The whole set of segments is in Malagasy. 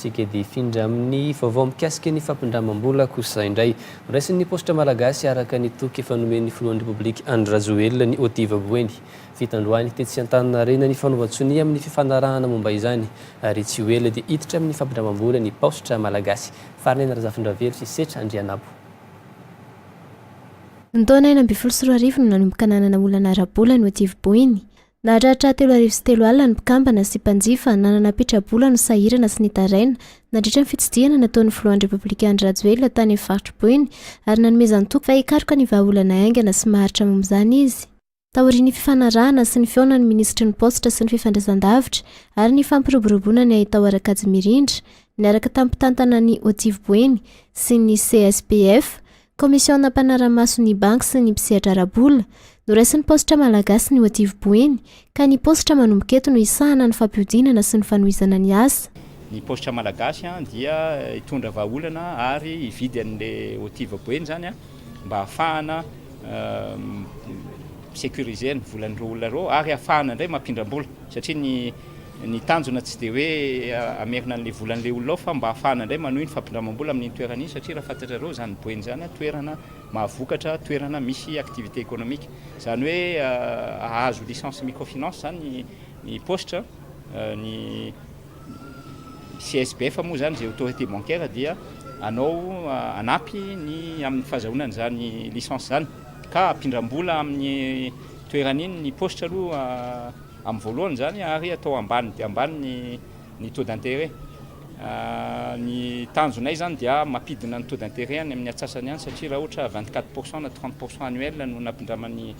Sika dia findra amin'ny vaovao mikasika ny fampindramam-bola kosa indray. Raisin'ny Paositra Malagasy araka ny toky efa nomen'ny filohan'ny Repoblika Andry Rajoelina ny Otiv Boeny. Fitandroany tetsy Antaninarenina ny fanaovan-tsonia amin'ny fifanarahana momba izany ary tsy ho ela dia hiditra amin'ny fampindramam-bola ny Paositra Malagasy. Farany Razafindravelo sy Setra Andrianabo. Ny taona 2024 no nanomboka nanana olana ara-bola ny Otiv Boeny. Nahatratra 3 alina ny mpikambana sy mpanjifa nanana pitrabola no sahirana sy ny taraina nandritra ny fitsidihana nataon'ny filohan'ny Repoblika Andry Rajoelina tany amin'ny faritra Boeny ary nanomezany toky fa hikaroka ny vahaolana aingana sy maharitra momba izany izy. Taorian'ny fifanarahana sy ny fihaonan'ny ministry ny Paositra sy ny fifandraisan-davitra ary ny fampiroboroboana ny ahitao arakajy mirindra niaraka tampitantana ny Otiv Boeny sy ny CSPF, Komisiona Mpanara-maso ny banky sy ny mpisehatra ara-bola. Noraisin'ny Paositra Malagasy ny Otiv Boeny ka ny Paositra manomboka eto no isahana ny fampiodinana sy ny fanohizana ny asa. Ny Paositra Malagasy dia hitondra vahaolana ary hividy an'ilay Otiv Boeny zany mba ahafahana sécuriser ny volan'ireo olona ireo ary ahafahana indray mampindram-bola satria ny tanjona tsy dia hoe amerina an'ilay volan'ilay olona ao fa mba ahafahana indray manohy ny fampindramam-bola amin'ny toerana iny satria raha fantatrareo zany Boeny zany toerana mahavokatra, toerana misy activité économique. Zany hoe ahazo licence microfinance zany ny Paositra, ny CSPF moa zany zay autorité bancaire dia anao anampy ny amin'ny fahazahoana zany licence zany ka ampindram-bola amin'ny toerana iny ny Paositra aloha amin'ny voalohany zany ary atao ambany dia ambany ny taux d'intérêt. Ny tanjonay zany dia mampidina ny taux d'intérêt any amin'ny atsasany any satria raha ohatra 24% na 30% annuel no nampindraman'ny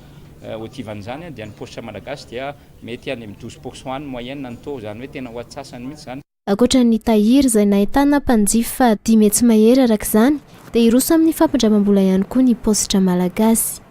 Otiv an'izany dia ny Paositra Malagasy dia mety any amin'ny 12% any moyenne ny taux zany hoe tena ho atsasany mihitsy zany. Ankoatran'ny tahiry izay nahitana mpanjifa 10 metsy mahery araka izany dia iroso amin'ny fampindramam-bola ihany koa ny Paositra Malagasy.